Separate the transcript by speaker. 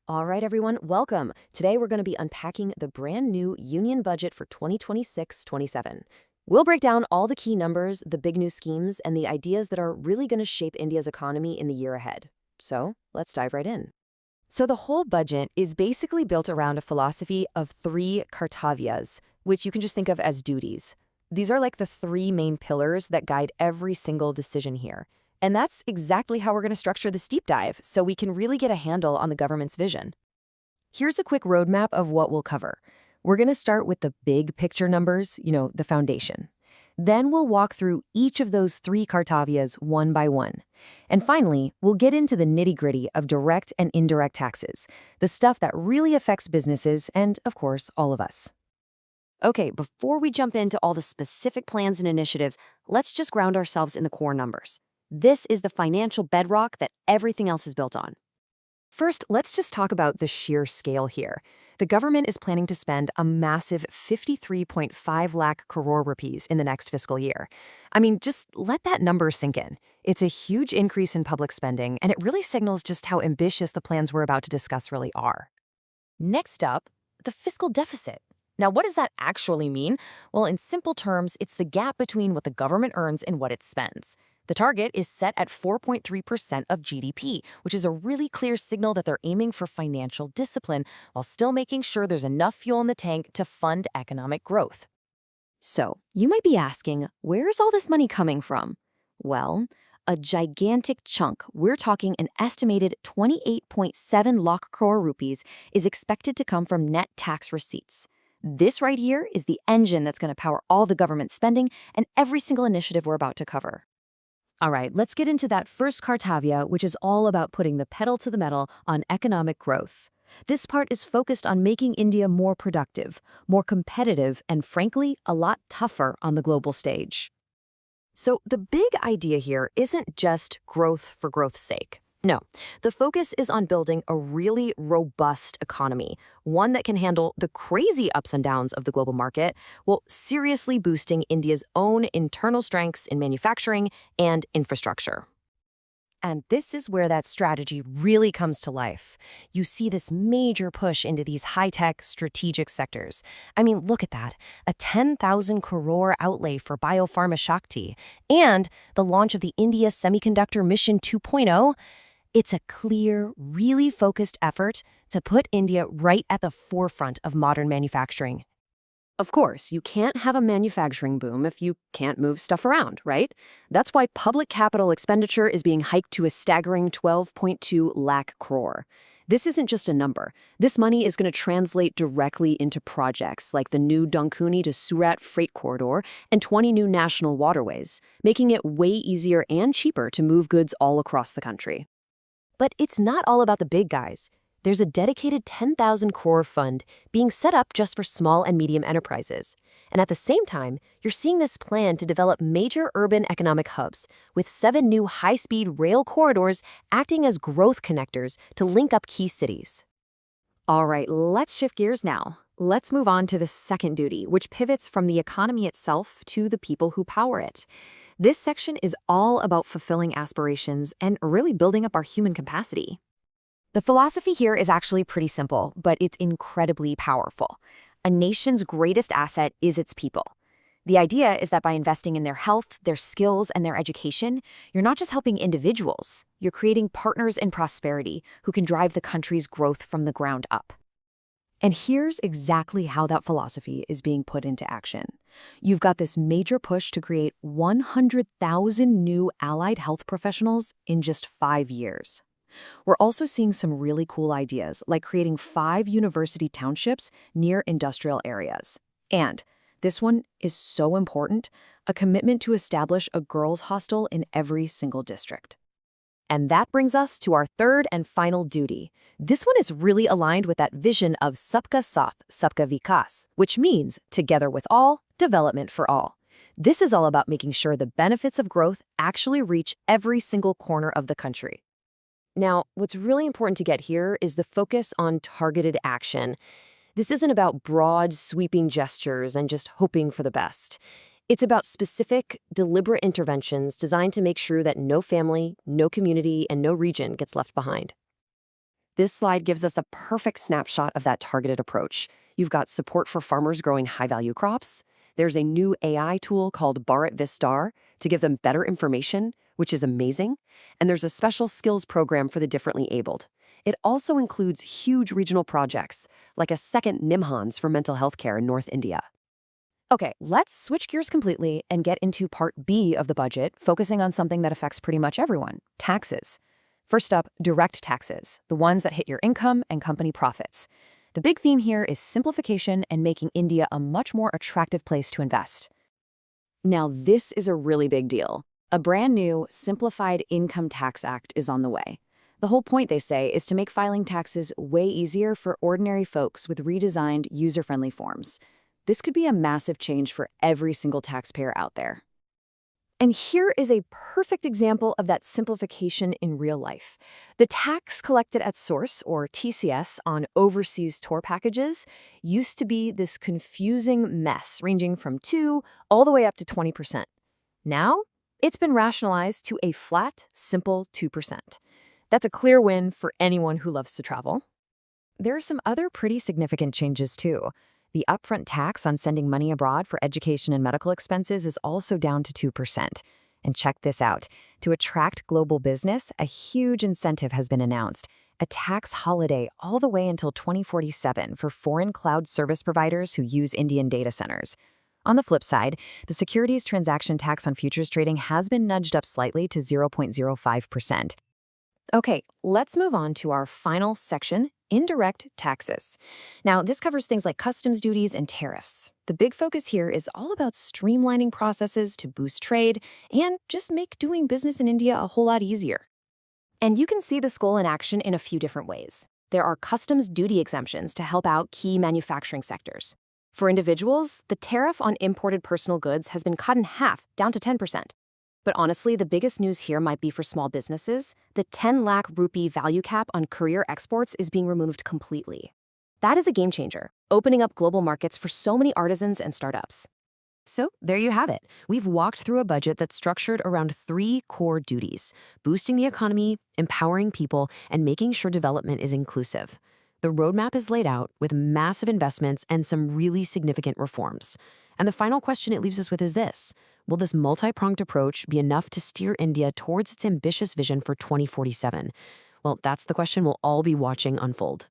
Speaker 1: All right, everyone, welcome. Today we're going to be unpacking the brand new union budget for 2026-27. We'll break down all the key numbers, the big new schemes, and the ideas that are really going to shape India's economy in the year ahead. So let's dive right in. So the whole budget is basically built around a philosophy of three Kartavyas, which you can just think of as duties. These are like the three main pillars that guide every single decision here. And that's exactly how we're going to structure this deep dive, so we can really get a handle on the government's vision. Here's a quick roadmap of what we'll cover. We're going to start with the big picture numbers, the foundation. Then we'll walk through each of those three Kartavyas one by one. And finally, we'll get into the nitty-gritty of direct and indirect taxes, the stuff that really affects businesses and, of course, all of us. Okay, before we jump into all the specific plans and initiatives, let's just ground ourselves in the core numbers. This is the financial bedrock that everything else is built on. First, let's just talk about the sheer scale here. The government is planning to spend a massive 53.5 lakh crore rupees in the next fiscal year. I mean, just let that number sink in. It's a huge increase in public spending, and it really signals just how ambitious the plans we're about to discuss really are. Next up, the fiscal deficit. Now, what does that actually mean? Well, in simple terms, it's the gap between what the government earns and what it spends. The target is set at 4.3% of GDP, which is a really clear signal that they're aiming for financial discipline while still making sure there's enough fuel in the tank to fund economic growth. So, you might be asking, where's all this money coming from? Well, a gigantic chunk, we're talking an estimated 28.7 lakh crore rupees, is expected to come from net tax receipts. This right here is the engine that's going to power all the government spending and every single initiative we're about to cover. All right, let's get into that first Kartavya, which is all about putting the pedal to the metal on economic growth. This part is focused on making India more productive, more competitive, and frankly, a lot tougher on the global stage. So the big idea here isn't just growth for growth's sake. No, the focus is on building a really robust economy, one that can handle the crazy ups and downs of the global market, while seriously boosting India's own internal strengths in manufacturing and infrastructure. And this is where that strategy really comes to life. You see this major push into these high-tech, strategic sectors. I mean, look at that. A 10,000 crore outlay for Biopharma Shakti, and the launch of the India Semiconductor Mission 2.0. It's a clear, really focused effort to put India right at the forefront of modern manufacturing. Of course, you can't have a manufacturing boom if you can't move stuff around, right? That's why public capital expenditure is being hiked to a staggering 12.2 lakh crore. This isn't just a number. This money is going to translate directly into projects like the new Dankuni to Surat freight corridor and 20 new national waterways, making it way easier and cheaper to move goods all across the country. But it's not all about the big guys. There's a dedicated 10,000 crore fund being set up just for small and medium enterprises. And at the same time, you're seeing this plan to develop major urban economic hubs, with 7 new high-speed rail corridors acting as growth connectors to link up key cities. All right, let's shift gears now. Let's move on to the second duty, which pivots from the economy itself to the people who power it. This section is all about fulfilling aspirations and really building up our human capacity. The philosophy here is actually pretty simple, but it's incredibly powerful. A nation's greatest asset is its people. The idea is that by investing in their health, their skills, and their education, you're not just helping individuals, you're creating partners in prosperity who can drive the country's growth from the ground up. And here's exactly how that philosophy is being put into action. You've got this major push to create 100,000 new allied health professionals in just 5 years. We're also seeing some really cool ideas, like creating 5 university townships near industrial areas. And this one is so important, a commitment to establish a girls' hostel in every single district. And that brings us to our third and final duty. This one is really aligned with that vision of Sabka Sath, Sabka Vikas, which means together with all, development for all. This is all about making sure the benefits of growth actually reach every single corner of the country. Now, what's really important to get here is the focus on targeted action. This isn't about broad, sweeping gestures and just hoping for the best. It's about specific, deliberate interventions designed to make sure that no family, no community, and no region gets left behind. This slide gives us a perfect snapshot of that targeted approach. You've got support for farmers growing high-value crops. There's a new AI tool called Bharat Vistar to give them better information, which is amazing. And there's a special skills program for the differently abled. It also includes huge regional projects, like a second Nimhans for mental health care in North India. Okay, let's switch gears completely and get into part B of the budget, focusing on something that affects pretty much everyone, taxes. First up, direct taxes, the ones that hit your income and company profits. The big theme here is simplification and making India a much more attractive place to invest. Now, this is a really big deal. A brand new, simplified income tax act is on the way. The whole point, they say, is to make filing taxes way easier for ordinary folks with redesigned, user-friendly forms. This could be a massive change for every single taxpayer out there. And here is a perfect example of that simplification in real life. The tax collected at source, or TCS, on overseas tour packages used to be this confusing mess ranging from 2 all the way up to 20%. Now, it's been rationalized to a flat, simple 2%. That's a clear win for anyone who loves to travel. There are some other pretty significant changes, too. The upfront tax on sending money abroad for education and medical expenses is also down to 2%. And check this out. To attract global business, a huge incentive has been announced. A tax holiday all the way until 2047 for foreign cloud service providers who use Indian data centers. On the flip side, the securities transaction tax on futures trading has been nudged up slightly to 0.05%. Okay, let's move on to our final section, indirect taxes. Now, this covers things like customs duties and tariffs. The big focus here is all about streamlining processes to boost trade and just make doing business in India a whole lot easier. And you can see this goal in action in a few different ways. There are customs duty exemptions to help out key manufacturing sectors. For individuals, the tariff on imported personal goods has been cut in half, down to 10%. But honestly, the biggest news here might be for small businesses. The 10 lakh rupee value cap on courier exports is being removed completely. That is a game changer, opening up global markets for so many artisans and startups. So there you have it. We've walked through a budget that's structured around 3 core duties: boosting the economy, empowering people, and making sure development is inclusive. The roadmap is laid out with massive investments and some really significant reforms. And the final question it leaves us with is this: will this multi-pronged approach be enough to steer India towards its ambitious vision for 2047? Well, that's the question we'll all be watching unfold.